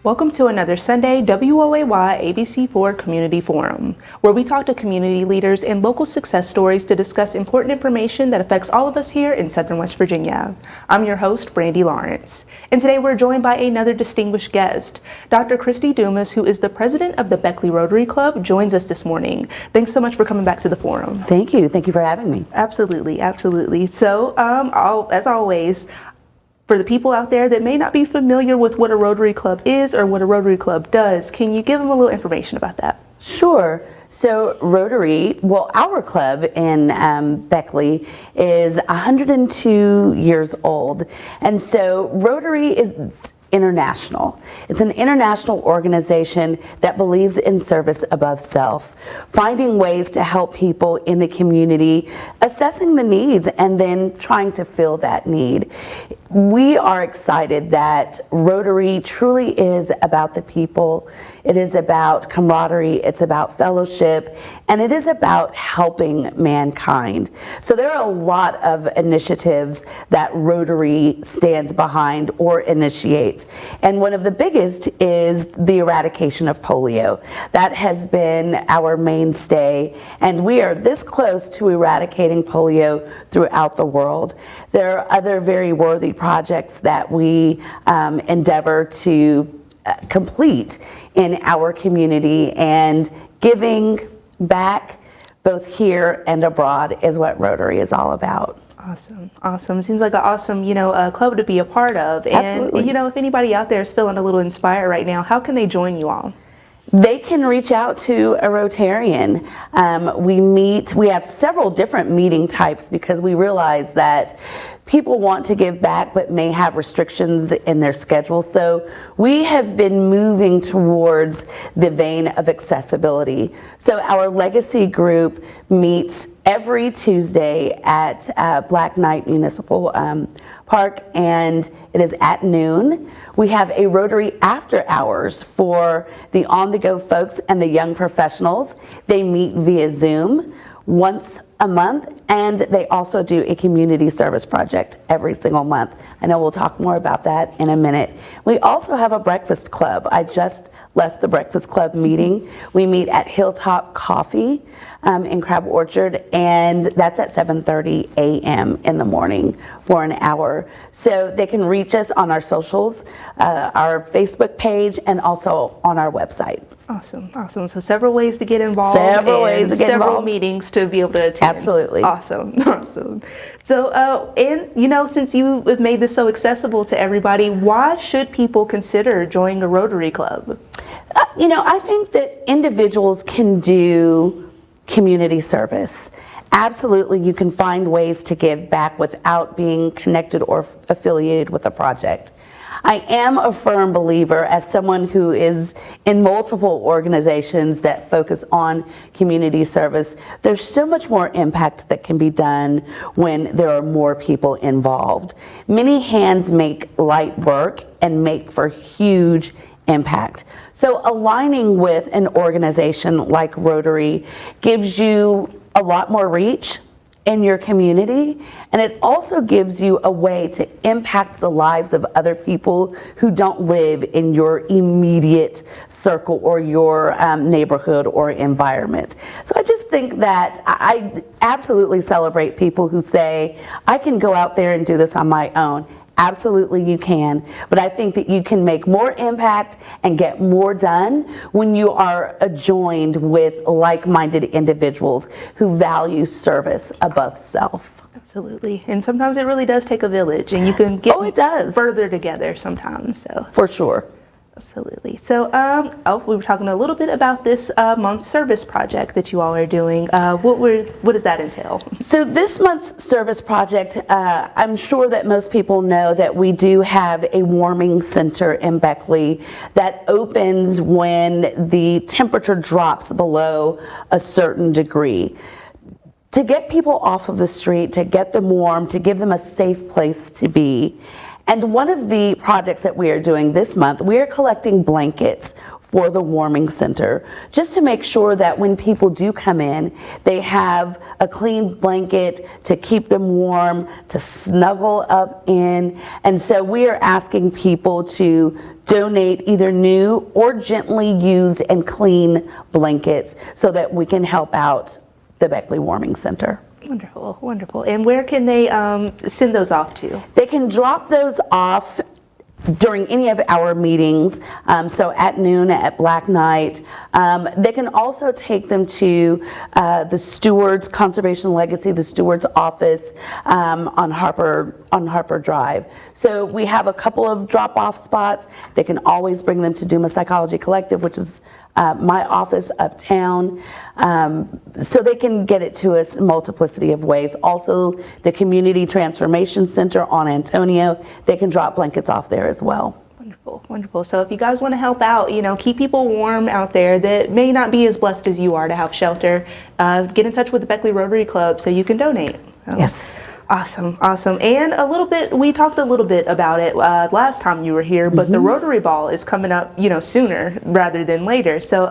Welcome to another Sunday WOAY ABC4 Community Forum, where we talk to community leaders and local success stories to discuss important information that affects all of us here in Southern West Virginia. I'm your host, Brandy Lawrence, and today we're joined by another distinguished guest. Dr. Christy Dumas, who is the president of the Beckley Rotary Club, joins us this morning. Thanks so much for coming back to the forum. Thank you. Thank you for having me. Absolutely, absolutely. So, as always, for the people out there that may not be familiar with what a Rotary Club is or what a Rotary Club does, can you give them a little information about that? Sure. So Rotary, our club in Beckley is 102 years old. And so Rotary is international. It's an international organization that believes in service above self, finding ways to help people in the community, assessing the needs, and then trying to fill that need. We are excited that Rotary truly is about the people. It is about camaraderie, it's about fellowship, and it is about helping mankind. So there are a lot of initiatives that Rotary stands behind or initiates. And one of the biggest is the eradication of polio. That has been our mainstay, and we are this close to eradicating polio throughout the world. There are other very worthy projects that we endeavor to complete in our community, and giving back both here and abroad is what Rotary is all about. Awesome, awesome. Seems like an awesome, club to be a part of. And, Absolutely. If anybody out there is feeling a little inspired right now, how can they join you all? They can reach out to a Rotarian. We have several different meeting types because we realize that people want to give back but may have restrictions in their schedule. So we have been moving towards the vein of accessibility. So our legacy group meets every Tuesday at Black Knight Municipal Park, and it is at noon. We have a Rotary after hours for the on-the-go folks and the young professionals. They meet via Zoom once a month, and they also do a community service project every single month. I know we'll talk more about that in a minute. We also have a breakfast club. I just left the breakfast club meeting. We meet at Hilltop Coffee in Crab Orchard, and that's at 7:30 a.m. in the morning for an hour. So they can reach us on our socials, our Facebook page, and also on our website. Awesome, awesome. So several ways to get involved. Several meetings to be able to attend. Absolutely. Awesome, awesome. So, since you have made this so accessible to everybody, why should people consider joining a Rotary Club? I think that individuals can do community service. Absolutely, you can find ways to give back without being connected or affiliated with a project. I am a firm believer, as someone who is in multiple organizations that focus on community service, there's so much more impact that can be done when there are more people involved. Many hands make light work and make for huge impact. So aligning with an organization like Rotary gives you a lot more reach in your community, and it also gives you a way to impact the lives of other people who don't live in your immediate circle or your neighborhood or environment. So I just think that I absolutely celebrate people who say, I can go out there and do this on my own. Absolutely you can, but I think that you can make more impact and get more done when you are joined with like-minded individuals who value service above self. Absolutely, and sometimes it really does take a village, and you can get further together sometimes. So for sure. Absolutely. So, we were talking a little bit about this month's service project that you all are doing. What does that entail? So this month's service project, I'm sure that most people know that we do have a warming center in Beckley that opens when the temperature drops below a certain degree. To get people off of the street, to get them warm, to give them a safe place to be. And one of the projects that we are doing this month, we are collecting blankets for the warming center, just to make sure that when people do come in, they have a clean blanket to keep them warm, to snuggle up in. And so we are asking people to donate either new or gently used and clean blankets so that we can help out the Beckley Warming Center. Wonderful, wonderful. And where can they send those off to? They can drop those off during any of our meetings, so at noon, at Black Night. They can also take them to the Stewards Conservation Legacy, the Stewards office on Harper Drive. So we have a couple of drop-off spots. They can always bring them to Duma Psychology Collective, which is my office uptown. So they can get it to us multiplicity of ways. Also, the Community Transformation Center on Antonio, they can drop blankets off there as well. Wonderful, wonderful. So if you guys want to help out, keep people warm out there that may not be as blessed as you are to have shelter, get in touch with the Beckley Rotary Club so you can donate. Yes. Awesome, awesome. And we talked a little bit about it last time you were here, but the Rotary Ball is coming up, sooner rather than later. So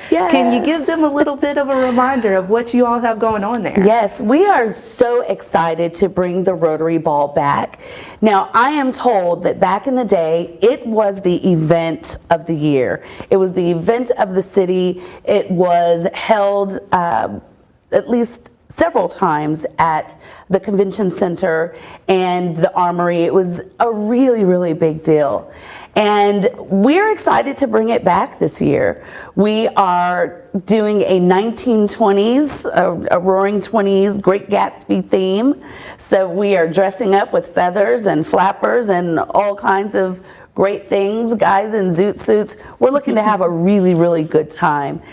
can you give them a little bit of a reminder of what you all have going on there? Yes, we are so excited to bring the Rotary Ball back. Now, I am told that back in the day, it was the event of the year. It was the event of the city. It was held at least several times at the convention center and the armory. It was a really, really big deal. And we're excited to bring it back this year. We are doing a 1920s, a Roaring 20s Great Gatsby theme. So we are dressing up with feathers and flappers and all kinds of great things, guys in zoot suits. We're looking to have a really, really good time.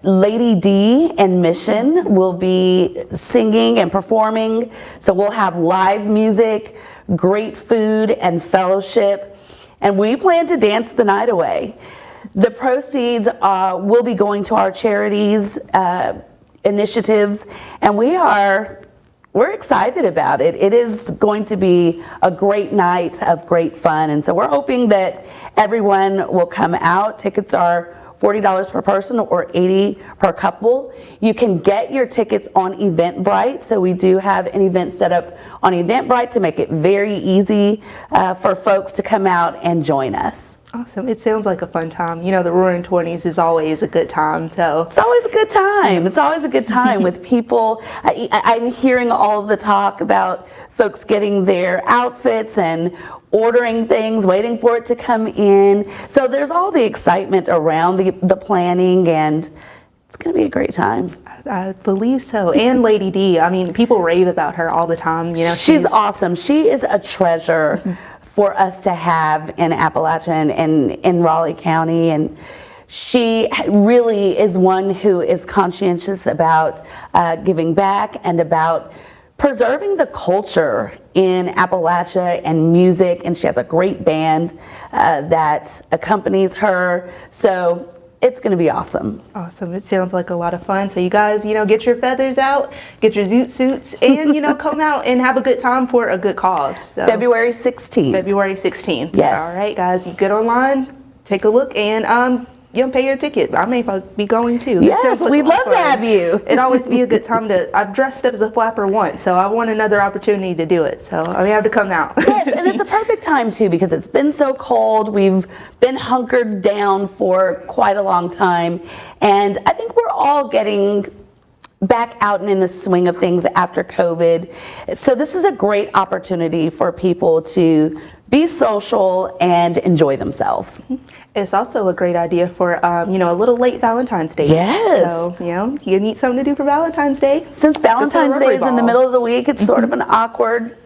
Lady D and Mission will be singing and performing, so we'll have live music, great food and fellowship, and we plan to dance the night away. The proceeds will be going to our charities, initiatives, and we're excited about it. It is going to be a great night of great fun, and so we're hoping that everyone will come out. Tickets are $40 per person or $80 per couple. You can get your tickets on Eventbrite. So we do have an event set up on Eventbrite to make it very easy for folks to come out and join us. Awesome. It sounds like a fun time. The Roaring 20s is always a good time. So it's always a good time. It's always a good time with people. I'm hearing all of the talk about folks getting their outfits and ordering things, waiting for it to come in. So there's all the excitement around the planning, and it's going to be a great time. I believe so. And Lady D, people rave about her all the time. She's awesome. She is a treasure for us to have in Appalachia and in Raleigh County. And she really is one who is conscientious about giving back and about preserving the culture in Appalachia and music, and she has a great band that accompanies her. So it's going to be awesome. Awesome. It sounds like a lot of fun. So you guys, get your feathers out, get your zoot suits, and, come out and have a good time for a good cause. So, February 16th. February 16th. Yes. All right, guys, you get online, take a look, and pay your ticket. I may be going too. Yes, we'd love to have you. It'd always be a good time I've dressed up as a flapper once, so I want another opportunity to do it. So I have to come out. Yes, and it's a perfect time too because it's been so cold. We've been hunkered down for quite a long time, and I think we're all getting back out and in the swing of things after COVID. So this is a great opportunity for people to be social and enjoy themselves. It's also a great idea for, a little late Valentine's Day. Yes. So, you need something to do for Valentine's Day. Since Valentine's Day is in the middle of the week, it's sort of an awkward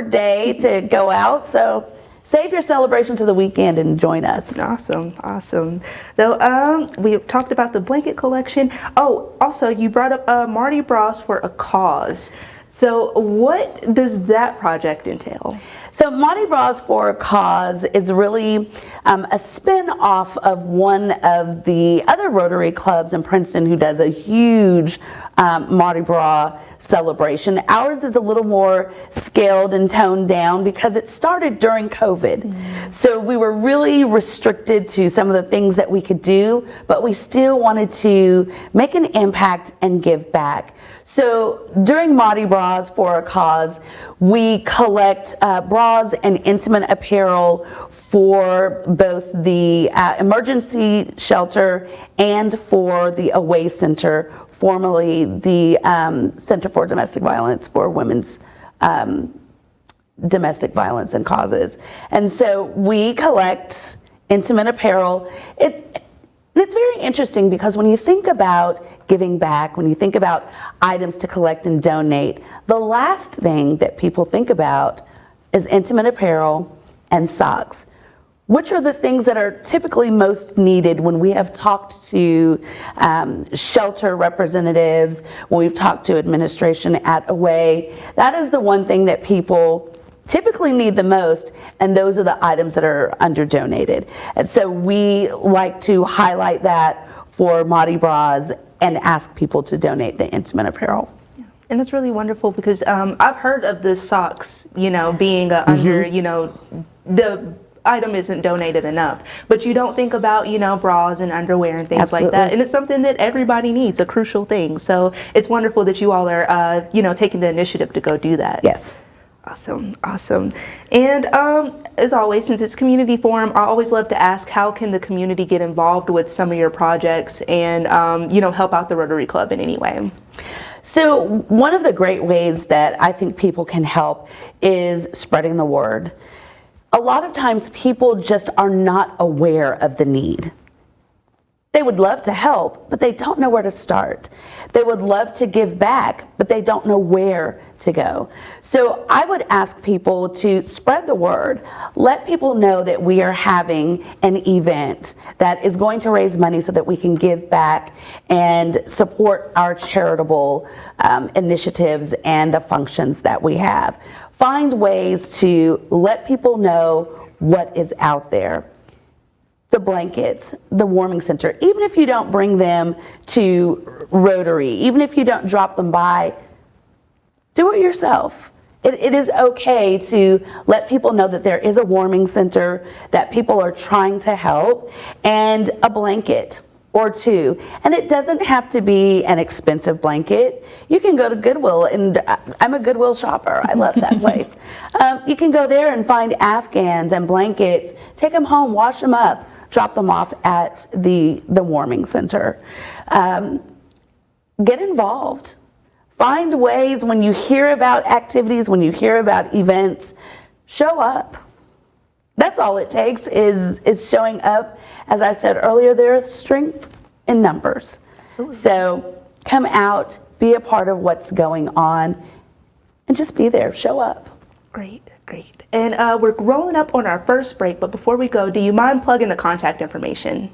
day to go out. So save your celebration to the weekend and join us. Awesome, awesome. So we talked about the blanket collection. Oh, also you brought up Mardi Gras for a Cause. So what does that project entail? So Mardi Gras for a Cause is really a spin-off of one of the other Rotary clubs in Princeton who does a huge Mardi Gras celebration. Ours is a little more scaled and toned down because it started during COVID. So we were really restricted to some of the things that we could do, but we still wanted to make an impact and give back. So during Mardi Gras for a Cause, we collect bras and intimate apparel for both the emergency shelter and for the Away Center, formerly the Center for Domestic Violence for Women's Domestic Violence and Causes. And so we collect intimate apparel. It's very interesting because when you think about giving back, when you think about items to collect and donate, the last thing that people think about is intimate apparel and socks, which are the things that are typically most needed when we have talked to shelter representatives, when we've talked to administration at Away. That is the one thing that people typically need the most, and those are the items that are under donated. And so we like to highlight that for Mardi Gras and ask people to donate the intimate apparel. And it's really wonderful because I've heard of the socks, being under, the item isn't donated enough, but you don't think about, bras and underwear and things Absolutely. like that. And it's something that everybody needs, a crucial thing. So it's wonderful that you all are, taking the initiative to go do that. Yes. Awesome. And as always, since it's community forum, I always love to ask, how can the community get involved with some of your projects and, help out the Rotary Club in any way? So one of the great ways that I think people can help is spreading the word. A lot of times people just are not aware of the need. They would love to help, but they don't know where to start. They would love to give back, but they don't know where to go. So I would ask people to spread the word. Let people know that we are having an event that is going to raise money so that we can give back and support our charitable initiatives and the functions that we have. Find ways to let people know what is out there. The blankets, the warming center, even if you don't bring them to Rotary, even if you don't drop them by, do it yourself. It is okay to let people know that there is a warming center, that people are trying to help, and a blanket or two. And it doesn't have to be an expensive blanket. You can go to Goodwill, and I'm a Goodwill shopper. I love that place. You can go there and find Afghans and blankets, take them home, wash them up, drop them off at the warming center. Get involved. Find ways when you hear about activities, when you hear about events, show up. That's all it takes is showing up. As I said earlier, there is strength in numbers. Absolutely. So come out, be a part of what's going on, and just be there, show up. Great. And we're rolling up on our first break, but before we go, do you mind plugging the contact information?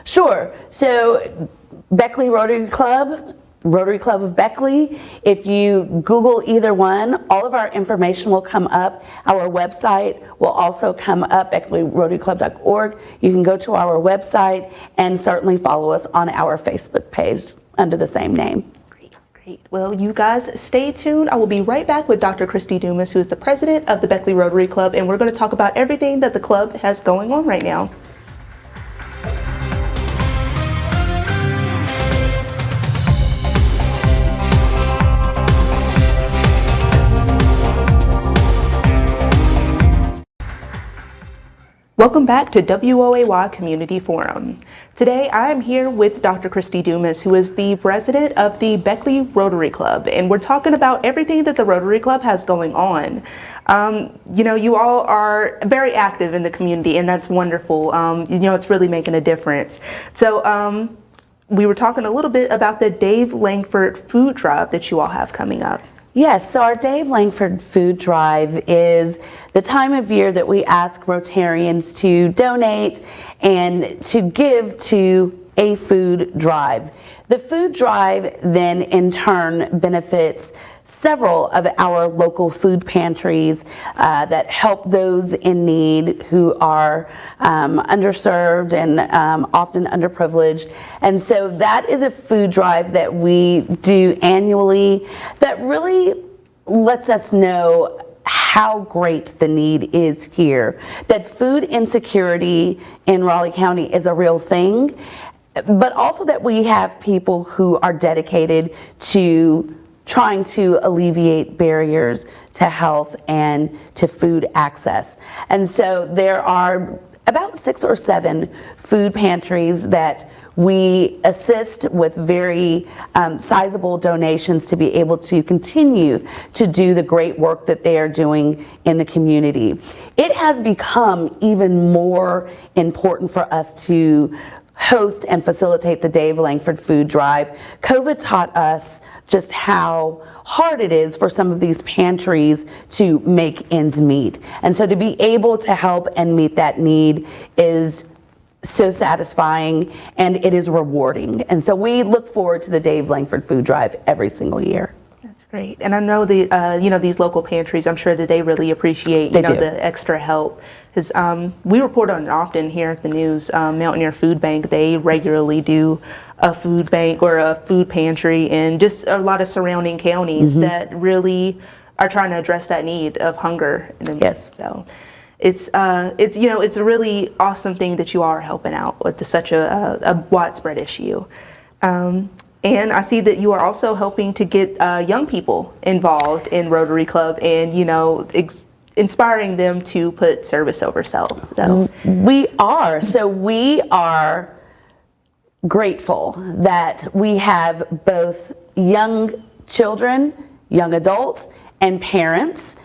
Sure. So Beckley Rotary Club, Rotary Club of Beckley. If you Google either one, all of our information will come up. Our website will also come up, BeckleyRotaryClub.org. You can go to our website and certainly follow us on our Facebook page under the same name. Great. Well, you guys stay tuned. I will be right back with Dr. Christy Dumas, who is the president of the Beckley Rotary Club, and we're going to talk about everything that the club has going on right now. Welcome back to WOAY Community Forum. Today I am here with Dr. Christy Dumas, who is the president of the Beckley Rotary Club, and we're talking about everything that the Rotary Club has going on. You all are very active in the community, and that's wonderful. It's really making a difference. So we were talking a little bit about the Dave Langford food drive that you all have coming up. Yes, so our Dave Langford food drive is the time of year that we ask Rotarians to donate and to give to a food drive. The food drive then in turn benefits several of our local food pantries that help those in need who are underserved and often underprivileged. And so that is a food drive that we do annually that really lets us know how great the need is here, that food insecurity in Raleigh County is a real thing, but also that we have people who are dedicated to trying to alleviate barriers to health and to food access. And so there are about 6 or 7 food pantries that we assist with very sizable donations to be able to continue to do the great work that they are doing in the community. It has become even more important for us to host and facilitate the Dave Langford Food Drive. COVID taught us just how hard it is for some of these pantries to make ends meet. And so to be able to help and meet that need is so satisfying, and it is rewarding. And so we look forward to the Dave Langford Food Drive every single year. That's great. And I know these local pantries, I'm sure that they really appreciate, the extra help. Because we report on it often here at the news. Mountaineer Food Bank, they regularly do a food bank or a food pantry in just a lot of surrounding counties that really are trying to address that need of hunger. Yes. So it's a really awesome thing that you are helping out with such a widespread issue. And I see that you are also helping to get young people involved in Rotary Club and, inspiring them to put service over self. So. We are. So we are grateful that we have both young children, young adults, and parents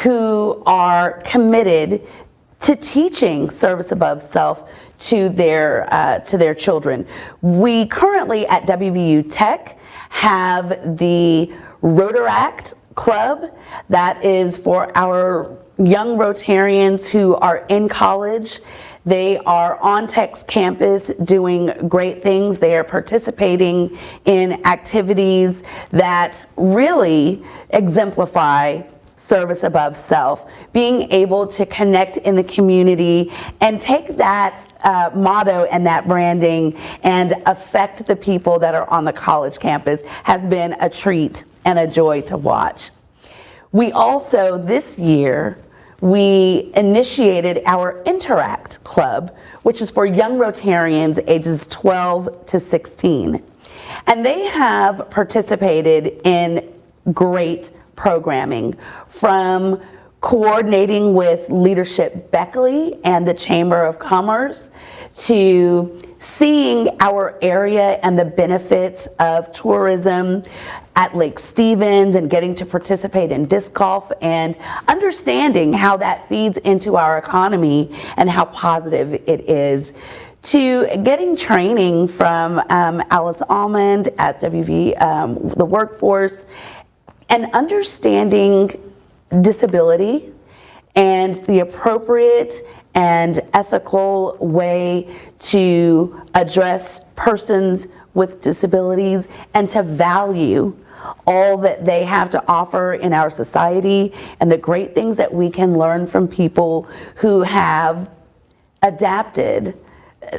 who are committed to teaching service above self to their children. We currently at WVU Tech have the Rotaract Club that is for our young Rotarians who are in college. They are on Tech's campus doing great things. They are participating in activities that really exemplify service above self, being able to connect in the community and take that motto and that branding and affect the people that are on the college campus has been a treat and a joy to watch. We also, this year, we initiated our Interact Club, which is for young Rotarians ages 12 to 16. And they have participated in great programming, from coordinating with Leadership Beckley and the Chamber of Commerce to seeing our area and the benefits of tourism at Lake Stevens and getting to participate in disc golf and understanding how that feeds into our economy and how positive it is, to getting training from Alice Almond at WV, the workforce, and understanding disability and the appropriate and ethical way to address persons with disabilities and to value all that they have to offer in our society and the great things that we can learn from people who have adapted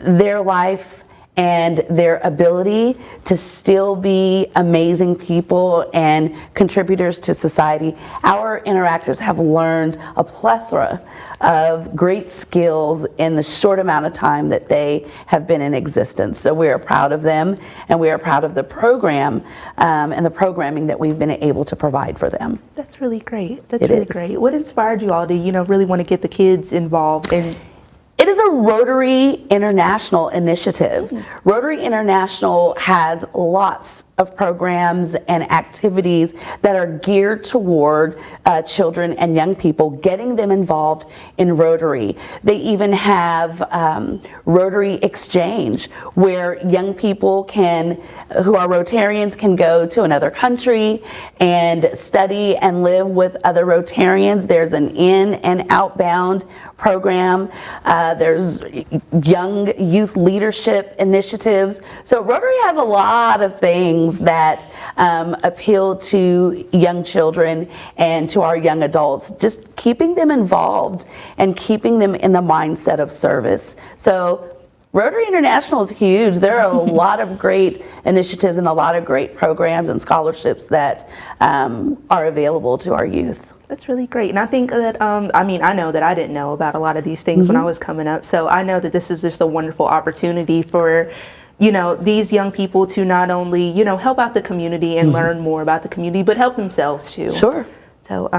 their life and their ability to still be amazing people and contributors to society. Our interactors have learned a plethora of great skills in the short amount of time that they have been in existence. So we are proud of them, and we are proud of the program and the programming that we've been able to provide for them. That's really great. That's really great. What inspired you all to, really want to get the kids involved in? It is a Rotary International initiative. Rotary International has lots of programs and activities that are geared toward children and young people, getting them involved in Rotary. They even have Rotary Exchange, where young people who are Rotarians can go to another country and study and live with other Rotarians. There's an in and outbound program. There's young youth leadership initiatives. So Rotary has a lot of things that appeal to young children and to our young adults, just keeping them involved and keeping them in the mindset of service. So Rotary International is huge. There are a lot of great initiatives and a lot of great programs and scholarships that are available to our youth. That's really great. And I think that, I know that I didn't know about a lot of these things when I was coming up. So I know that this is just a wonderful opportunity for these young people to not only, help out the community and learn more about the community, but help themselves too. Sure. So,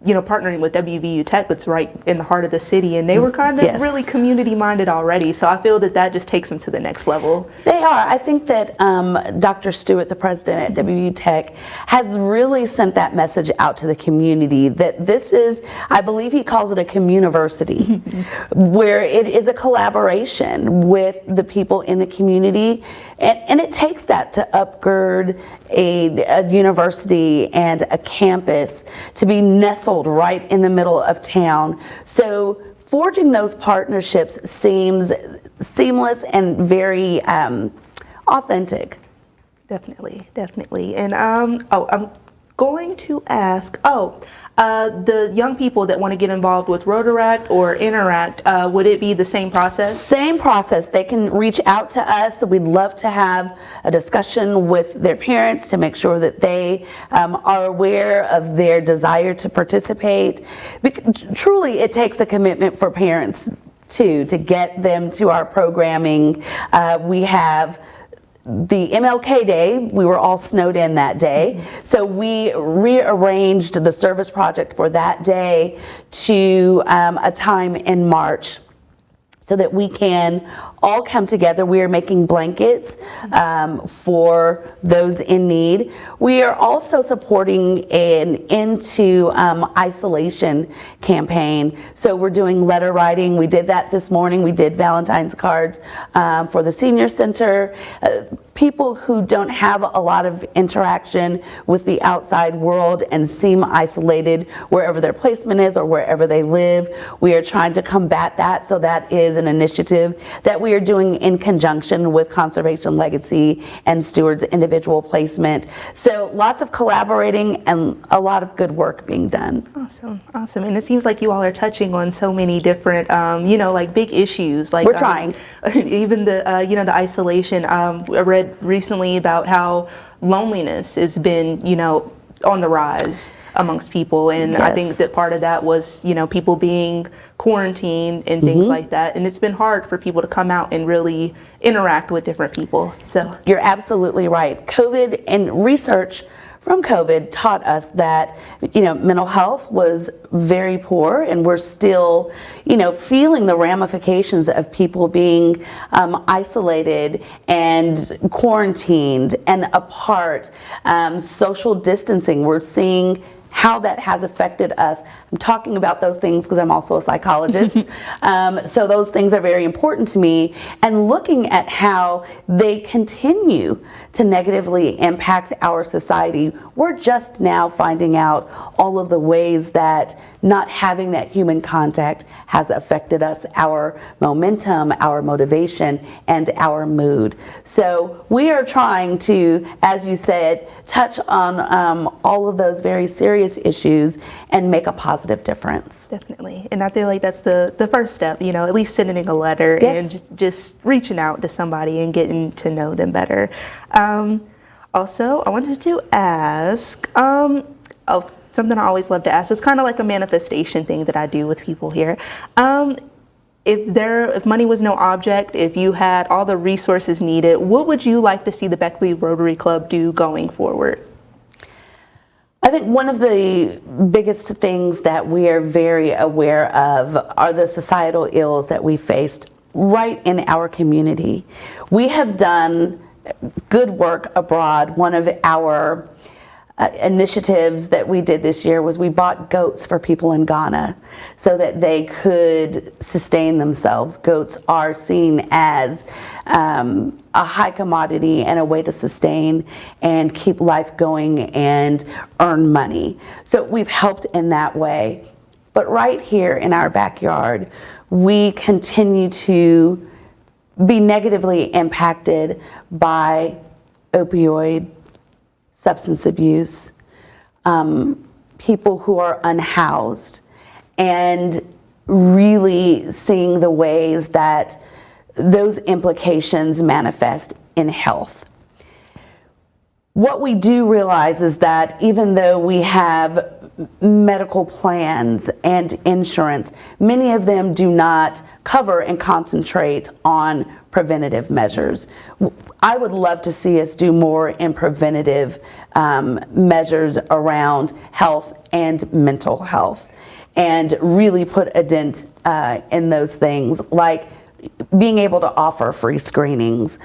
partnering with WVU Tech, that's right in the heart of the city, and they were kind of Yes. really community minded already. So I feel that just takes them to the next level. They are. I think that Dr. Stewart, the president at WVU Tech, has really sent that message out to the community that this is, I believe he calls it a communiversity, where it is a collaboration with the people in the community. And it takes that to upgird a university and a campus to be nestled right in the middle of town. So forging those partnerships seems seamless and very authentic. Definitely. And I'm going to ask, the young people that want to get involved with Rotaract or Interact, would it be the same process? Same process. They can reach out to us. We'd love to have a discussion with their parents to make sure that they are aware of their desire to participate. Truly, it takes a commitment for parents too to get them to our programming. We have the MLK Day, we were all snowed in that day. So we rearranged the service project for that day to a time in March so that we can all come together. We are making blankets for those in need. We are also supporting an into isolation campaign. So we're doing letter writing. We did that this morning. We did Valentine's cards for the senior center. People who don't have a lot of interaction with the outside world and seem isolated wherever their placement is or wherever they live. We are trying to combat that. So that is an initiative that we are doing in conjunction with Conservation Legacy and Stewards Individual Placement. So lots of collaborating and a lot of good work being done. Awesome. And it seems like you all are touching on so many different, like big issues. Like we're trying. Even the isolation. I read recently about how loneliness has been, on the rise amongst people, and Yes. I think that part of that was, people being quarantined and things like that, and it's been hard for people to come out and really interact with different people. So You're absolutely right. COVID and research from COVID taught us that, mental health was very poor, and we're still, feeling the ramifications of people being isolated and quarantined and apart, social distancing. We're seeing how that has affected us. I'm talking about those things because I'm also a psychologist. So those things are very important to me, and looking at how they continue to negatively impact our society. We're just now finding out all of the ways that not having that human contact has affected us, our momentum, our motivation, and our mood. So we are trying to, as you said, touch on all of those very serious issues and make a positive difference. definitely, and I feel like that's the first step. At least sending a letter Yes. and just reaching out to somebody and getting to know them better. Also, I wanted to ask something I always love to ask. It's kind of like a manifestation thing that I do with people here. If money was no object, if you had all the resources needed, what would you like to see the Beckley Rotary Club do going forward? I think one of the biggest things that we are very aware of are the societal ills that we faced right in our community. We have done good work abroad. One of our initiatives that we did this year was we bought goats for people in Ghana so that they could sustain themselves. Goats are seen as a high commodity and a way to sustain and keep life going and earn money. So we've helped in that way. But right here in our backyard, we continue to be negatively impacted by opioid, substance abuse, people who are unhoused, and really seeing the ways that those implications manifest in health. what we do realize is that even though we have medical plans and insurance, many of them do not cover and concentrate on preventative measures. I would love to see us do more in preventative measures around health and mental health, and really put a dent in those things, like being able to offer free screenings,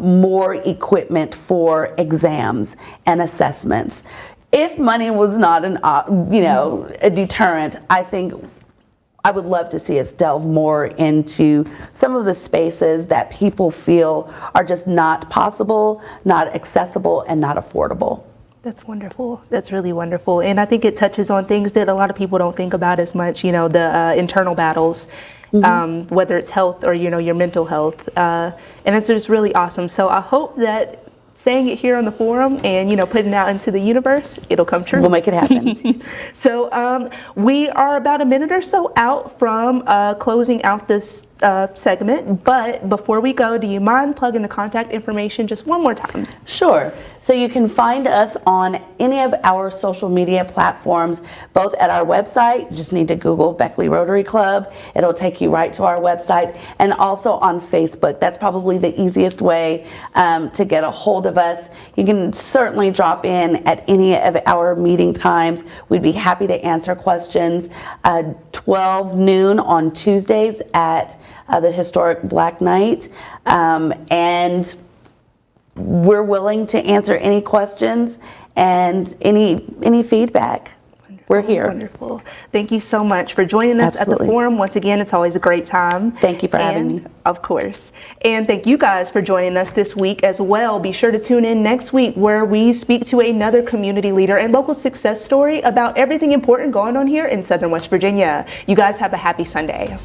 more equipment for exams and assessments. If money was not a deterrent, I think I would love to see us delve more into some of the spaces that people feel are just not possible, not accessible, and not affordable. That's wonderful. That's really wonderful. And I think it touches on things that a lot of people don't think about as much, the internal battles, whether it's health or, your mental health. And it's just really awesome. So I hope that saying it here on the forum and, putting it out into the universe, it'll come true. We'll make it happen. So we are about a minute or so out from closing out this segment, but before we go, do you mind plugging the contact information just one more time? Sure. So you can find us on any of our social media platforms, both at our website. You just need to Google Beckley Rotary Club. It'll take you right to our website, and also on Facebook. That's probably the easiest way to get a hold of us. You can certainly drop in at any of our meeting times. We'd be happy to answer questions. 12 noon on Tuesdays at the historic Black Night, and we're willing to answer any questions and any feedback. We're here. Wonderful. Thank you so much for joining us Absolutely. at the forum. Once again, it's always a great time. Thank you for having me. Of course. And thank you guys for joining us this week as well. Be sure to tune in next week where we speak to another community leader and local success story about everything important going on here in Southern West Virginia. You guys have a happy Sunday.